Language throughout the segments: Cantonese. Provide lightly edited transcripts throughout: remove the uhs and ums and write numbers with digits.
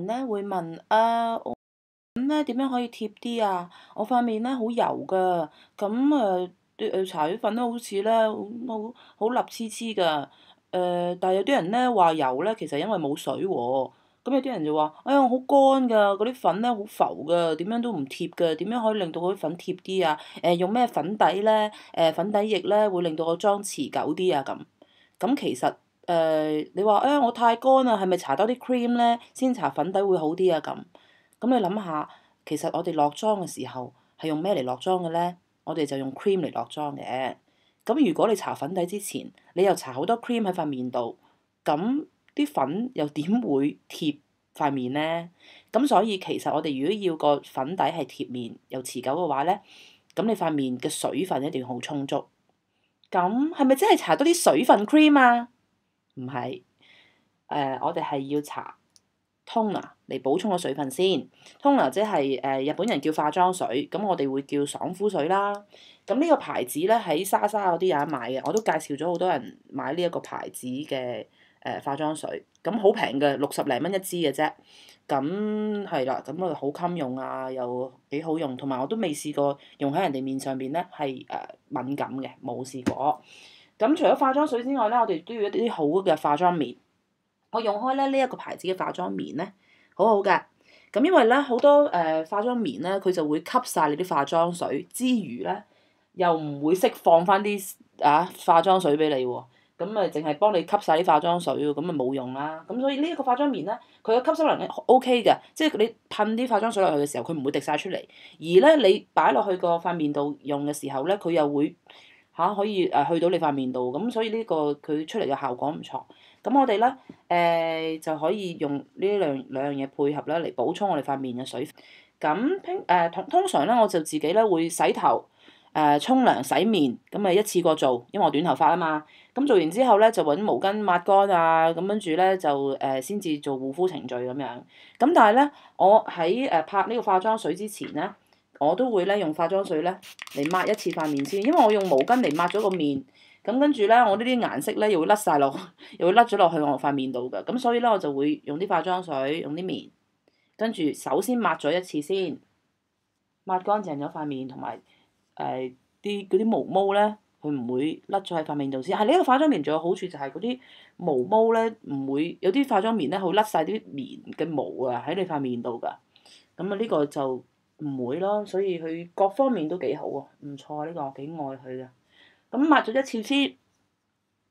咧會問我咁咧點樣可以貼啲啊？我塊面咧好油㗎，咁搽啲粉咧好似咧好立黐黐㗎。但係有啲人咧話油咧，其實因為冇水喎。咁有啲人就話：哎呀，我好乾㗎，嗰啲粉咧好浮㗎，點樣都唔貼㗎，點樣可以令到嗰啲粉貼啲啊？用咩粉底咧？粉底液咧會令到個妝持久啲啊咁。咁其實你話我太乾啦，係咪搽多啲 cream 咧，先搽粉底會好啲啊咁？咁你諗下，其實我哋落妝嘅時候係用咩嚟落妝嘅咧？我哋就用 cream 嚟落妝嘅。咁如果你搽粉底之前，你又搽好多 cream 喺塊面度，咁啲粉又點會貼塊面咧？咁所以其實我哋如果要個粉底係貼面又持久嘅話咧，咁你塊面嘅水分一定要好充足。咁係咪真係搽多啲水分 cream 啊？唔係，我哋係要搽 toner 嚟補充個水分先。toner 即係日本人叫化妝水，咁我哋會叫爽膚水啦。咁呢個牌子咧喺莎莎嗰啲有得買嘅，我都介紹咗好多人買呢一個牌子嘅化妝水。咁好平嘅，60零蚊一支嘅啫。咁係啦，咁啊好襟用啊，又幾好用，同埋我都未試過用喺人哋面上邊咧係敏感嘅，冇試過。咁除咗化妝水之外咧，我哋都要一啲好嘅化妝棉。我用開咧呢一個牌子嘅化妝棉咧，好好嘅。咁因為咧好多化妝棉咧，佢就會吸晒你啲化妝水之餘咧，又唔會釋放翻啲化妝水俾你喎。咁咪淨係幫你吸晒啲化妝水喎，咁咪冇用啦。咁所以呢一個化妝棉咧，佢嘅吸收能力 OK 嘅，即係你噴啲化妝水落去嘅時候，佢唔會滴晒出嚟。而咧你擺落去個塊面度用嘅時候咧，佢又會可以去到你塊面度，咁所以呢個佢出嚟嘅效果唔錯。咁我哋咧就可以用呢兩樣嘢配合咧嚟補充我哋塊面嘅水分。咁通常咧我就自己咧會洗頭、沖涼、洗面，咁咪一次過做，因為我短頭髮啊嘛。咁做完之後咧就揾毛巾抹乾啊，咁跟住咧就先至做護膚程序咁樣。咁但係咧我喺拍呢個化妝水之前咧，我都會咧用化妝水咧嚟抹一次塊面先，因為我用毛巾嚟抹咗個面，咁跟住咧我呢啲顏色咧又會甩晒落，又會甩咗落去我塊面度㗎，咁所以咧我就會用啲化妝水，用啲棉，跟住首先抹咗一次先，抹乾淨咗塊面同埋嗰啲毛毛咧，佢唔會甩咗喺塊面度先。係呢個化妝棉仲有好處就係嗰啲毛毛咧唔會，有啲化妝棉咧會甩晒啲棉嘅毛啊喺你塊面度㗎，咁啊呢個就唔會咯，所以佢各方面都幾好喎，唔錯呢個，我幾愛佢嘅。咁抹咗一次先，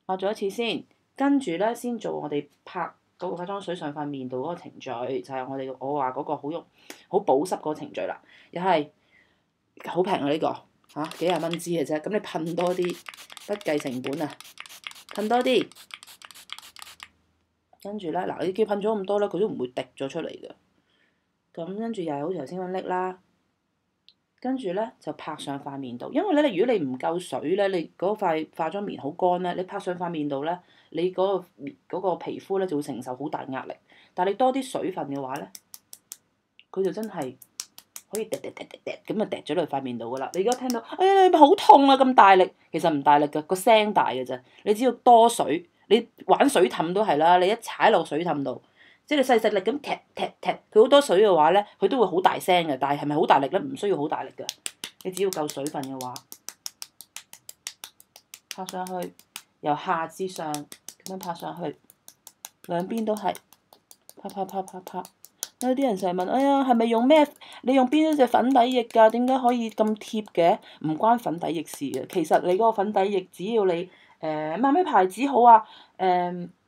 抹咗一次先，跟住咧先做我哋拍嗰個化妝水上塊面度嗰個程序，就係我話嗰個好保濕嗰個程序啦。又係好平啊呢個幾廿蚊支嘅啫，咁你噴多啲，不計成本啊，噴多啲，跟住咧嗱，你見噴咗咁多咧，佢都唔會滴咗出嚟嘅。咁跟住又係好似頭先咁拎啦。跟住咧就拍上塊面度，因為咧，如果你唔夠水咧，你嗰塊化妝棉好乾咧，你拍上塊面度咧，你嗰個皮膚咧就會承受好大壓力。但係你多啲水分嘅話咧，佢就真係可以滴滴滴滴滴咁啊滴咗落塊面度噶啦。你而家聽到，哎呀你咪好痛啊咁大力，其實唔大力㗎，個聲大嘅啫。你只要多水，你玩水氹都係啦，你一踩落水氹度。即係你細細力咁踢踢踢，佢好多水嘅話咧，佢都會好大聲嘅。但係係咪好大力咧？唔需要好大力㗎。你只要夠水分嘅話，拍上去，由下至上咁樣拍上去，兩邊都係拍拍拍拍拍。有啲人成日問：哎呀，係咪用咩？你用邊一隻粉底液㗎？點解可以咁貼嘅？唔關粉底液事嘅。其實你嗰個粉底液，只要你買咩牌子好啊？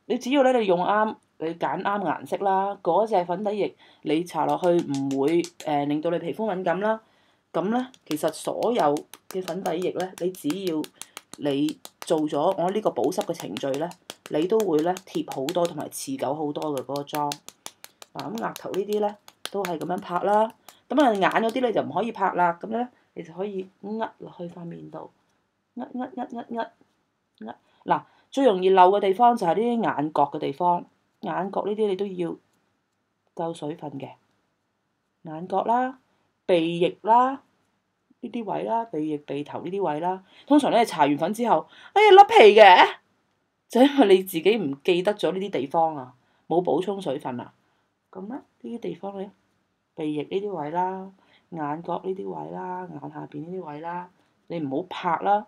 你只要咧你用啱。你揀啱顏色啦，嗰隻粉底液你搽落去唔會令到你皮膚敏感啦。咁咧，其實所有嘅粉底液咧，你只要你做咗我呢個保濕嘅程序咧，你都會咧貼好多同埋持久好多嘅嗰個妝。嗱咁額頭呢啲咧都係咁樣拍啦。咁啊眼嗰啲咧就唔可以拍啦。咁咧你就可以壓落去塊面度，壓。嗱，最容易漏嘅地方就係呢啲眼角嘅地方。眼角呢啲你都要夠水分嘅，眼角啦、鼻翼啦呢啲位啦、鼻翼、鼻頭呢啲位啦，通常咧搽完粉之後，哎呀甩皮嘅，就因為你自己唔記得咗呢啲地方啊，冇補充水分啊。咁咧呢啲地方咧，鼻翼呢啲位啦，眼角呢啲位啦，眼下邊呢啲位啦，你唔好拍啦，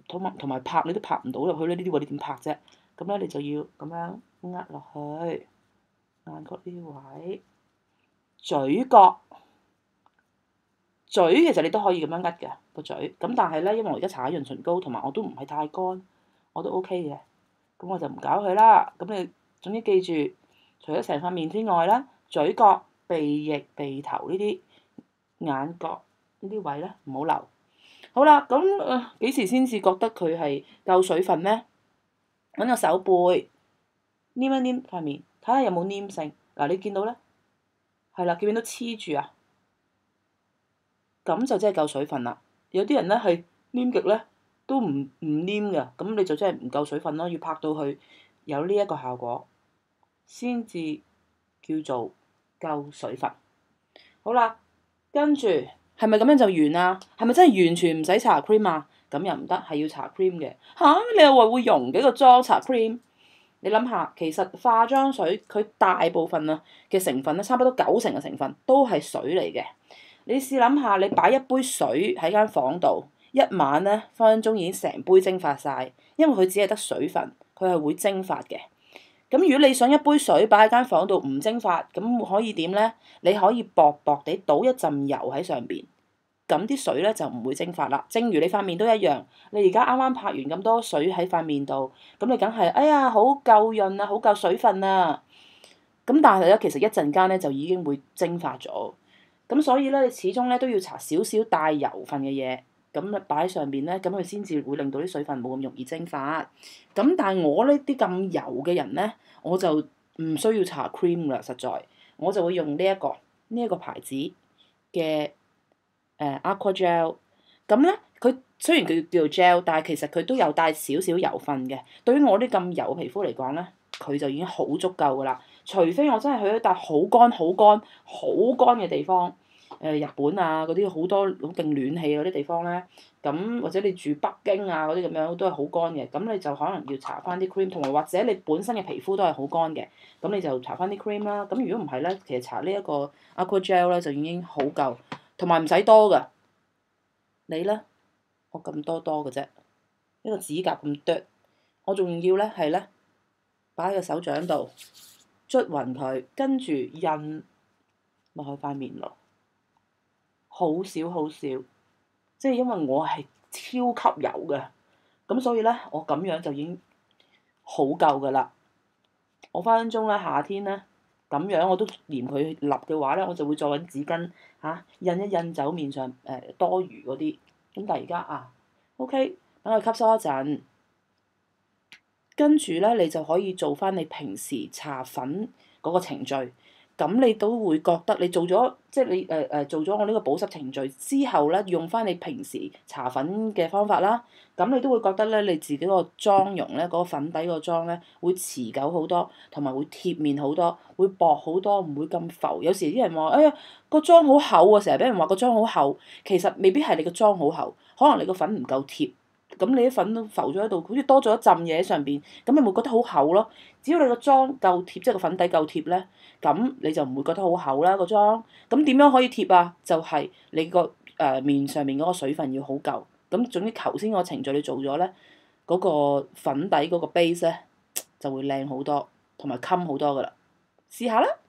同埋拍你都拍唔到入去咧，呢啲位你點拍啫？咁咧你就要咁樣壓落去眼角呢啲位，嘴角。嘴其實你都可以咁樣拮嘅個嘴，咁但係咧，因為我而家搽緊潤唇膏，同埋我都唔係太乾，我都 OK 嘅，咁我就唔搞佢啦。咁你總之記住，除咗成塊面之外咧，嘴角、鼻翼、鼻頭呢啲眼角呢啲位咧唔好留。好啦，咁幾時先至覺得佢係夠水分咧？揾個手背黏一黏塊面，睇下有冇黏性。嗱，你見到咧，係啦，見唔見到黐住啊？咁就真係夠水分啦。有啲人咧係黏極咧都唔黏㗎，咁你就真係唔夠水分咯。要拍到佢有呢一個效果，先至叫做夠水分。好啦，跟住係咪咁樣就完啦？係咪真係完全唔使搽 cream 啊？咁又唔得，係要搽 cream 嘅。嚇，你又話會溶幾個妝搽 cream？你諗下，其實化妝水佢大部分啊嘅成分咧，差唔多90%嘅成分都係水嚟嘅。你試諗下，你擺一杯水喺間房度，一晚咧分分鐘已經成杯蒸發晒，因為佢只係得水分，佢係會蒸發嘅。咁如果你想一杯水擺喺間房度唔蒸發，咁可以點咧？你可以薄薄地倒一陣油喺上邊，咁啲水咧就唔會蒸發啦。正如你塊面都一樣，你而家啱啱拍完咁多水喺塊面度，咁你梗係哎呀好夠潤啊，好夠水分啊。咁但係咧，其實一陣間咧就已經會蒸發咗。咁所以咧，你始終咧都要搽少少帶油分嘅嘢，咁咧擺喺上邊咧，咁佢先至會令到啲水分冇咁容易蒸發。咁但係我呢啲咁油嘅人咧，我就唔需要搽 cream 啦，實在，我就會用呢一個牌子嘅Aqua Gel。咁咧，佢雖然佢叫做 gel，但係其實佢都有帶少少油分嘅。對於我啲咁油皮膚嚟講咧，佢就已經好足夠噶啦。除非我真係去一笪好乾、好乾、好乾嘅地方，日本啊嗰啲好多好勁暖氣嗰啲地方咧，咁或者你住北京啊嗰啲咁樣都係好乾嘅，咁你就可能要搽翻啲 cream，同埋或者你本身嘅皮膚都係好乾嘅，咁你就搽翻啲 cream 啦。咁如果唔係咧，其實搽呢一個 Aqua Gel 咧就已經好夠，同埋唔使多噶。你咧，我咁多嘅啫，一個指甲咁剁，我仲要咧係咧擺喺個手掌度。捽勻佢，跟住印落去塊面度，好少好少，即係因為我係超級油嘅，咁所以咧我咁樣就已經好夠噶啦。我分分鐘咧夏天咧咁樣我都嫌佢立嘅話咧，我就會再揾紙巾印一印走面上多餘嗰啲。咁但係而家OK，等佢吸收一陣。跟住咧，你就可以做翻你平時搽粉嗰個程序，咁你都會覺得你做咗，即係你做咗我呢個保濕程序之後咧，用翻你平時搽粉嘅方法啦，咁你都會覺得咧，你自己個妝容咧，嗰個粉底個妝咧，會持久好多，同埋會貼面好多，會薄好多，唔會咁浮。有時啲人話：哎呀，個妝好厚啊！成日俾人話個妝好厚，其實未必係你個妝好厚，可能你個粉唔夠貼。咁你啲粉都浮咗喺度，好似多咗一浸嘢喺上邊，咁你會覺得好厚咯。只要你個妝夠貼，即係個粉底夠貼咧，咁你就唔會覺得好厚啦個妝。咁點樣可以貼啊？就係你個面上面嗰個水分要好夠。咁總之頭先個程序你做咗咧，嗰個粉底嗰個 base 咧就會靚好多，同埋襟好多噶啦。試下啦〜